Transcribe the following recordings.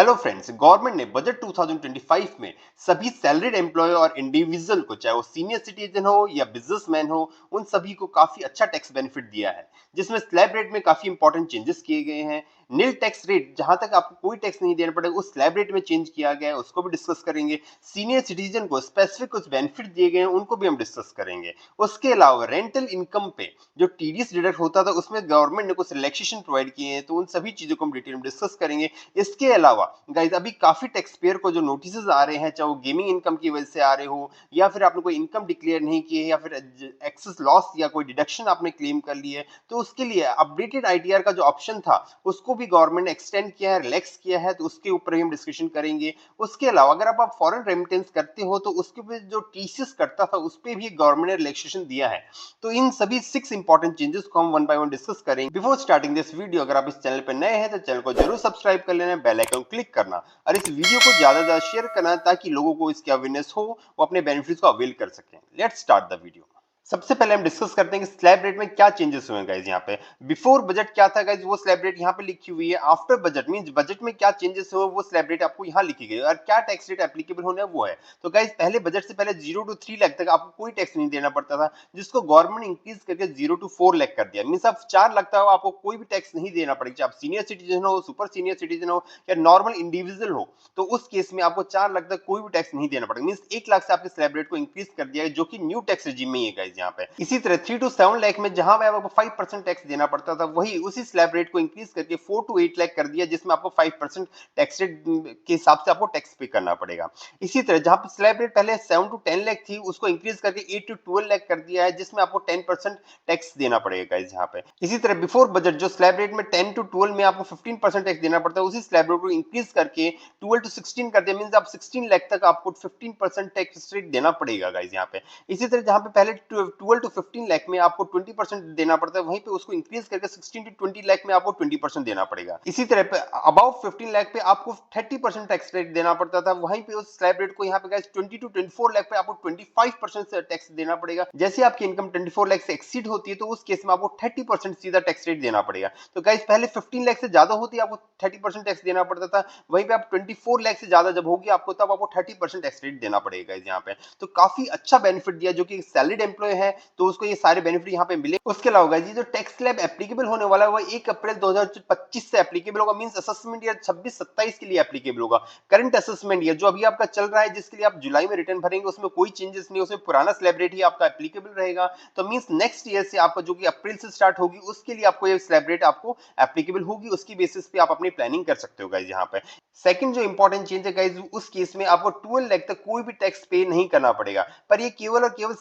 Hello friends, government ने budget 2025 में सभी सैलरीड एम्प्लॉय और इंडिविजुअल को, चाहे वो सीनियर सिटीजन हो या बिजनेसमैन हो, उन सभी को काफी अच्छा टैक्स बेनिफिट दिया है, जिसमें स्लैब रेट में काफी इंपॉर्टेंट चेंजेस किए गए हैं। नील टैक्स रेट, जहां तक आपको कोई टैक्स नहीं देना पड़ेगा, उस स्लैब रेट में चेंज किया गया है, उसको भी डिस्कस करेंगे। सीनियर सिटीजन को स्पेसिफिक कुछ बेनिफिट दिए गए हैं, उनको भी हम डिस्कस करेंगे। उसके अलावा रेंटल इनकम पे जो टीडीएस डिडक्ट होता था, उसमें गवर्नमेंट ने कुछ रिलैक्सेशन प्रोवाइड किए हैं, तो उन सभी चीजों को हम डिटेल में डिस्कस करेंगे। इसके अलावा गाइस, अभी काफी टैक्स पेयर को जो नोटिस आ रहे हैं, चाहे वो गेमिंग इनकम की वजह से आ रहे हो या फिर आपने कोई इनकम डिक्लेयर नहीं की है या फिर एक्सेस लॉस या कोई डिडक्शन आपने क्लेम कर ली है, तो उसके लिए अपडेटेड आईटीआर का जो ऑप्शन था उसको भी गवर्नमेंट ने एक्सटेंड किया है, रिलैक्स किया है, तो उसके ऊपर ही हम डिस्कशन करेंगे। उसके अलावा अगर आप फॉरेन रेमिटेंस करते हो तो उसके ऊपर जो टीसीएस कटता था उस पर भी गवर्नमेंट ने रिलैक्सेशन दिया है। तो इन सभी 6 इंपॉर्टेंट चेंजेस को हम वन बाय वन डिस्कस करेंगे। बिफोर स्टार्टिंग दिस वीडियो, अगर आप इस चैनल पर नए हैं तो चैनल को जरूर सब्सक्राइब कर लेना, बेल आइकन क्लिक करना और इस वीडियो को ज्यादा से ज्यादा शेयर करना, ताकि लोगों को इसकी अवेयरनेस हो, वो अपने बेनिफिट्स को अवेल कर सकें। Let's start the video. सबसे पहले हम डिस्कस करते हैं कि स्लैब रेट में क्या चेंजेस हुए हैं गाइस। यहाँ पे बिफोर बजट क्या था गाइस, वो स्लैब रेट यहाँ पे लिखी हुई है। आफ्टर बजट मींस बजट में क्या चेंजेस हुए वो स्लैब रेट आपको यहाँ लिखी गई है, और क्या टैक्स रेट एप्लीकेबल होने वो है। तो गाइस, पहले बजट से पहले 0 to 3 लाख तक आपको कोई टैक्स नहीं देना पड़ता था, जिसको गवर्नमेंट इंक्रीज करके 0 to 4 लाख कर दिया। मींस आप 4 लाख तक आपको कोई भी टैक्स नहीं देना पड़ेगा, चाहे आप सीनियर सिटीजन हो, सुपर सीनियर सिटीजन हो या नॉर्मल इंडिविजुअल हो, तो उस केस में आपको 4 लाख तक कोई भी टैक्स नहीं देना पड़ेगा। मींस 1 लाख से आपके स्लैब रेट को इंक्रीज कर दिया है, जो कि न्यू टैक्स रेजिम में ही है गाइस यहाँ पे। इसी तरह 3 to 7 लाख में जहां पे आपको 5% टैक्स देना पड़ता था, वही उसी स्लैब रेट को इंक्रीज करके 4 to 8 लाख कर दिया, जिसमें आपको 5% टैक्स रेट के हिसाब से आपको टैक्स पे करना पड़ेगा। इसी तरह जहां पे स्लैब रेट पहले 7 to 10 लाख थी, उसको इंक्रीज करके 8 to 12 लाख कर दिया है, जिसमें आपको 10% टैक्स देना पड़ेगा गाइस यहाँ पे। इसी तरह बिफोर बजट जो स्लैब रेट में 10 to 12 में आपको 15% टैक्स देना पड़ता है, उसी स्लैब रेट को इंक्रीज करके 12 to 16 कर दिया। मींस आप 16 लाख तक आपको 15% टैक्स रेट देना पड़ेगा गाइस यहाँ पे। इसी तरह जहां पे पहले 12 to 15 लाख में आपको 20% देना पड़ता है, वहीं पे उसको इंक्रीज करके 16 to 20 लाख में आपको 20% देना पड़ेगा। इसी तरह पे अबाउ 15 लाख पे आपको 30% टैक्स रेट देना पड़ता था, वहीं पे उस स्लैब रेट को यहाँ पे गाइस 20 to 24 लाख पे आपको 25% टैक्स देना पड़ेगा। जैसे आपकी इनकम 24 लाख से एक्सीड होती है, तो उस केस में आपको 30% सीधा टैक्स रेट देना पड़ेगा। तो गाइस, पहले 15 लाख से ज्यादा होती है आपको 30% टैक्स देना पड़ता था, वहीं पे आप 24 लाख से ज्यादा जब होगी आपको, तब आपको 30% टैक्स रेट देना पड़ेगा यहाँ पे। तो काफी अच्छा बेनिफिट दिया, जो कि सैलरीड एम्प्लॉय है तो उसको ये सारे बेनिफिट यहाँ पे मिले। उसके अलावा गाइस, ये जो टैक्स स्लैब एप्लीकेबल होने वाला है वो 1 अप्रैल 2025 से एप्लीकेबल होगा। मींस असेसमेंट ईयर 26-27 के लिए एप्लीकेबल होगा। करंट असेसमेंट ईयर जो अभी आपका चल रहा है, जिसके लिए आप जुलाई में रिटर्न भरेंगे, उसमें कोई चेंजेस नहीं, उसमें पुराना स्लैब रेट ही आपका एप्लीकेबल रहेगा। तो मींस नेक्स्ट ईयर से आपका जो कि अप्रैल से स्टार्ट होगी, उसके लिए आपको ये स्लैब रेट आपको एप्लीकेबल होगी। उसकी बेसिस पे आप अपनी प्लानिंग कर सकते हो गाइस यहाँ पे। सेकंड जो इंपॉर्टेंट चेंज है गाइस, उस केस में आपको 12 लाख तक कोई भी टैक्स पे नहीं करना पड़ेगा, पर ये केवल और केवल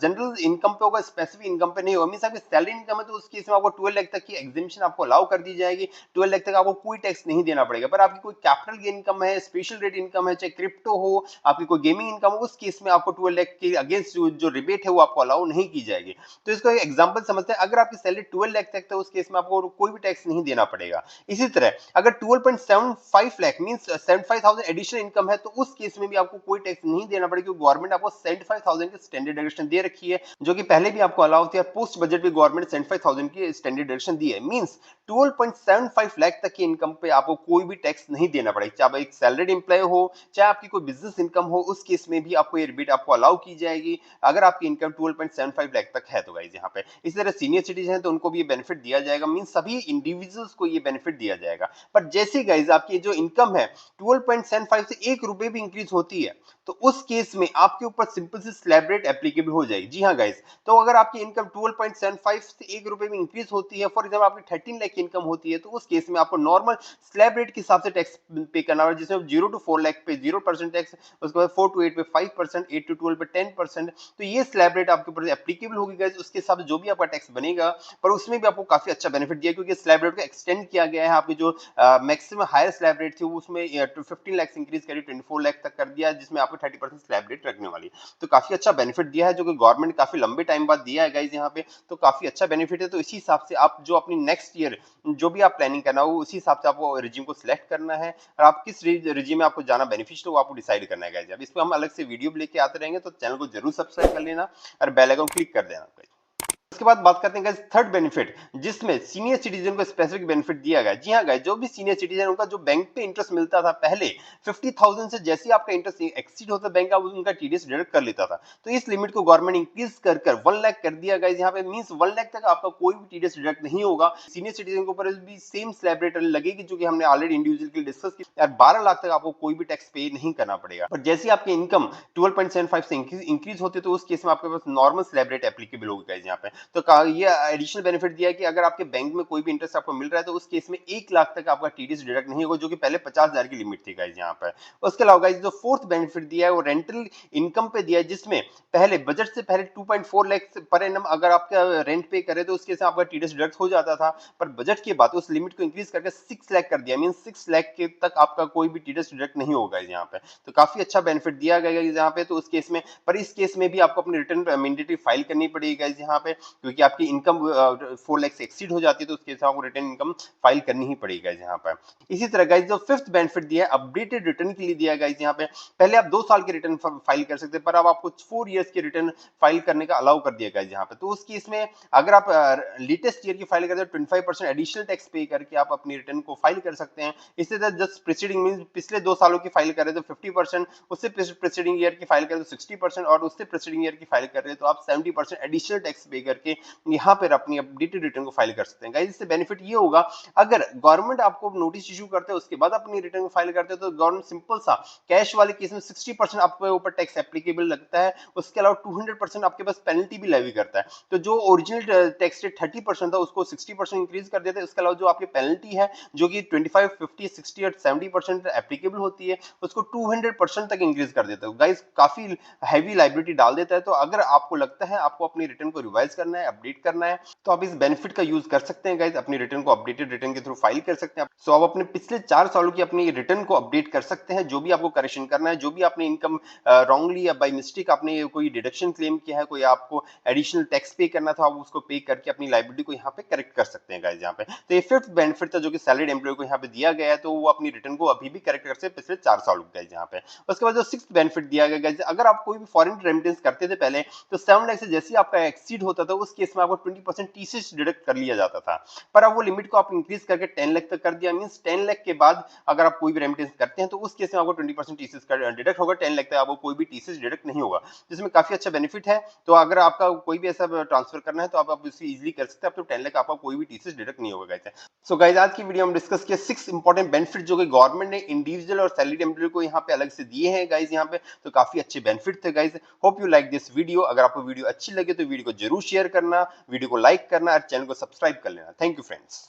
जनरल इनकम पे होगा, स्पेसिफिक इनकम पे नहीं होगा। मींस आपकी सैलरी इनकम है तो उस केस में आपको 12 लाख तक की एग्जेम्पशन आपको अलाउ कर दी जाएगी। 12 लाख तक आपको कोई टैक्स नहीं देना पड़ेगा। पर आपकी कोई कैपिटल गेन इनकम है, स्पेशल रेट इनकम है, चाहे क्रिप्टो हो, आपकी कोई गेमिंग इनकम हो, उस केस में आपको 12 लाख के अगेंस्ट जो रिबेट है वो आपको अलाउ नहीं की जाएगी। तो इसका एक एग्जांपल समझते हैं। अगर आपकी सैलरी 12 लाख तक है, उस केस में आपको कोई भी टैक्स नहीं देना पड़ेगा। इसी तरह अगर 12.75 लाख मींस 75,000 एडिशनल इनकम है, तो उस केस में भी आपको कोई टैक्स नहीं देना पड़ेगा, क्योंकि गवर्नमेंट आपको 75,000 की स्टैंडर्ड डिडक्शन दे रखी है, जो कि पहले भी आपको अलाउ थी, और पोस्ट बजट भी गवर्नमेंट 75,000 की स्टैंडर्ड डिडक्शन दी है। मींस 12.75 लाख तक की इनकम पे आपको कोई भी टैक्स नहीं देना पड़ेगा, चाहे आप एक सैलरीड एम्प्लॉय हो, चाहे आपकी कोई बिजनेस इनकम हो, उस केस में भी आपको ये रिबेट आपको अलाउ की जाएगी, अगर आपकी इनकम 12.75 लाख तक है तो गाइस यहाँ पे। इसी तरह सीनियर सिटीजन है तो उनको भी ये बेनिफिट दिया जाएगा। मींस सभी इंडिविजुअल्स को ये बेनिफिट दिया जाएगा। पर जैसे गाइस आपकी जो इनकम है 12.75 से 1 रुपए भी इंक्रीज होती है, तो उस केस में आपके ऊपर सिंपल सी स्लैब रेट एप्लीकेबल हो जाएगी। जी हाँ गाइस, तो अगर आपकी इनकम 12.75 से 1 रुपए में इंक्रीज होती है, फॉर एग्जांपल आपकी 13 लाख की इनकम होती है, तो उस केस में आपको नॉर्मल स्लैब रेट के हिसाब से टैक्स पे करना होगा, जिसमें 0 to 4 लाख पे 0% टैक्स, उसके बाद 4 to 8 पे 5%, 8 to 12 पे 10%। तो ये स्लैब रेट आपके ऊपर एप्लीकेबल होगी गाइस। उसके हिसाब से जो भी आपका टैक्स बनेगा, पर उसमें भी आपको काफी अच्छा बेनिफिट दिया, क्योंकि स्लैब रेट को एक्सटेंड किया गया है। आपकी जो मैक्सिमम हायर स्लैब रेट थी उसमें 15 लाख से इंक्रीज करी 24 लाख तक कर दिया, जिसमें आपको 30% स्लैब रेट रखने वाली। तो काफी अच्छा बेनिफिट दिया है, जो कि गवर्नमेंट काफी लंबे टाइम बाद दिया है गाइस यहाँ पे। तो काफी अच्छा बेनिफिट है। तो इसी हिसाब से आप जो अपनी नेक्स्ट ईयर जो भी आप प्लानिंग करना हो, उसी हिसाब से आपको रिजीम को सिलेक्ट करना है, और आप किस रिजीम में आपको जाना बेनिफिशियल हो आपको डिसाइड करना है गाइस। अब इस पर हम अलग से वीडियो लेके आते रहेंगे, तो चैनल को जरूर सब्सक्राइब कर लेना और बेल आइकन क्लिक कर देना। उसके बाद बात करते हैं गाइस थर्ड बेनिफिट, जिसमें सीनियर सिटीजन को स्पेसिफिक बेनिफिट दिया गया है। जी हाँ गाइस, जो भी सीनियर सिटीजन उनका जो बैंक पे इंटरेस्ट मिलता था पहले 50,000 से, जैसे आपका इंटरेस्ट एक्सीड होता बैंक का उनका टीडीएस डिडक्ट कर लेता था। तो इस लिमिट को गवर्नमेंट इंक्रीज कर 1 लाख कर दिया गाइस। यहाँ पे मींस 1 लाख तक आपका कोई भी टीडीएस डिडक्ट नहीं होगा। सीनियर सिटीजन के ऊपर भी सेम स्लैब रेट लगेगी, जो कि हमने ऑलरेडी इंडिविजुअल के लिए डिस्कस की यार। 12 लाख तक आपको कोई भी टैक्स पे नहीं करना पड़ेगा। और जैसे आपकी इनकम 12.75 से इंक्रीज होती है, तो उस केस में आपके पास नॉर्मल स्लैब रेट एप्लीकेबल होगा गाइस यहाँ पे। तो ये एडिशनल बेनिफिट दिया है कि अगर आपके बैंक में कोई भी इंटरेस्ट आपको मिल रहा है, तो उस केस में 1 लाख तक आपका टीडीएस डिडक्ट नहीं होगा, जो कि पहले 50,000 की लिमिट थी गाइस यहाँ पे। उसके अलावा गाइस जो फोर्थ बेनिफिट दिया है वो रेंटल इनकम पे दिया है, जिसमें पहले बजट से पहले 2.4 लाख पर एनम अगर आपका रेंट पे करे तो उसके से आपका टीडीएस डिडक्ट हो जाता था। पर बजट के बाद उस लिमिट को इंक्रीज करके 6 लाख कर दिया, मीन 6 लाख के तक आपका कोई भी टीडीएस डिडक्ट नहीं होगा यहाँ पे। तो काफी अच्छा बेनिफिट दिया गया है यहाँ पे। तो उस केस में, पर इस केस में भी आपको अपनी रिटर्न मैंडेटरी फाइल करनी पड़ेगी गाइस यहाँ पे, क्योंकि आपकी इनकम 4 लाख से एक्सीड हो जाती है, तो उसके हिसाब आपको रिटर्न इनकम फाइल करनी ही पड़ेगी गाइस यहाँ पे। इसी तरह गाइस जो फिफ्थ बेनिफिट दिया है अपडेटेड रिटर्न के लिए दिया है गाइस यहाँ पे। पहले आप 2 साल के रिटर्न फाइल कर सकते हैं, पर अब आपको 4 इयर्स के रिटर्न फाइल करने का अलाउ कर दिया गाइस यहाँ पे। तो उस केस में अगर आप लेटेस्ट ईयर की फाइल करते हैं, 25% एडिशनल टैक्स पे करके आप अपनी रिटर्न को फाइल कर सकते हैं। इसी तरह जस्ट प्रीसीडिंग मींस पिछले 2 सालों की फाइल कर रहे हैं तो 50%, उससे प्रीसीडिंग ईयर की फाइल कर रहे तो 60%, और उससे प्रीसीडिंग ईयर की फाइल कर रहे हैं तो आप 70% एडिशनल टैक्स पे करके यहाँ पर अपनी अपडेटेड रिटर्न को फाइल कर सकते हैं गाइस। इससे बेनिफिट ये होगा, अगर गवर्नमेंट आपको नोटिस इशू करते हैं उसके बाद अपनी रिटर्न को फाइल करते हैं, तो गवर्नमेंट सिंपल सा कैश वाले केस में 60% आपके ऊपर टैक्स एप्लीकेबल लगता है। उसके अलावा 200% आपके पास पेनल्टी भी लेवी करता है। तो जो ओरिजिनल टैक्स रेट 30% था उसको 60% इंक्रीज कर देते हैं। उसके अलावा जो आपकी पेनल्टी है जो कि 25, 50, 60 और 70% एप्लीकेबल होती है, उसको 200% तक इंक्रीज कर देते हैं गाइस। काफी हैवी लाइबिलिटी डाल देता है। तो अगर आपको लगता है आपको अपनी रिटर्न को रिवाइज करना है, अपडेट करना है, तो आप इस बेनिफिट का यूज कर सकते हैं गाइस। अपनी रिटर्न को अपडेटेड रिटर्न के थ्रू फाइल कर सकते हैं। सो आप अपने पिछले 4 सालों की अपनी रिटर्न को अपडेट कर सकते हैं। जो भी आपको करेक्शन करना है, जो भी आपने इनकम रॉन्गली या बाय मिस्टेक आपने कोई डिडक्शन क्लेम किया है, कोई आपको एडिशनल टैक्स पे करना था, आप उसको पे करके अपनी लाइबिलिटी को यहाँ पे करेक्ट कर सकते हैं गाइस यहाँ पे। तो ये फिफ्थ बेनिफिट था जो कि सैलरीड एम्प्लॉय को यहाँ पे दिया गया है, तो वो अपनी रिटर्न को अभी भी करेक्ट कर सकते हैं पिछले 4 सालों गाइस यहाँ पे। उसके बाद जो सिक्स्थ बेनिफिट दिया गया गाइस, अगर आप कोई भी फॉरेन रेमिटेंस करते थे पहले, तो 7 लाख से जैसे आपका एक्सीड होता था उस केस में आपको 20% टीसीएस डिडक्ट कर लिया जाता था। पर अब वो लिमिट को आप इंक्रीज करके 10 लाख तक कर दिया। मींस 10 लाख के बाद अगर आप कोई भी रेमिटेंस करते हैं तो उस केस में आपको 20% टीसीएस का डिडक्ट होगा। 10 लाख तक आपको कोई भी टीसीएस डिडक्ट नहीं होगा, जिसमें काफी अच्छा बेनिफिट है। तो अगर आपका कोई भी ऐसा ट्रांसफर करना है तो आप इसे इजीली कर सकते हैं। अब तो 10 लाख आपका कोई भी टीसीएस डिडक्ट नहीं होगा गाइस। सो गाइस आज की वीडियो में डिस्कस किया 6 इंपॉर्टेंट बेनिफिट जो कि गवर्नमेंट ने इंडिविजुअल और सैलरीड एम्प्लॉय को यहाँ पे अलग से दिए हैं गाइस यहाँ पे। तो काफी अच्छे बेनिफिट थे guys. Hope you like this video. अगर आपको वीडियो अच्छी लगे तो वीडियो को जरूर शेयर करना, वीडियो को लाइक करना और चैनल को सब्सक्राइब कर लेना। Thank you friends.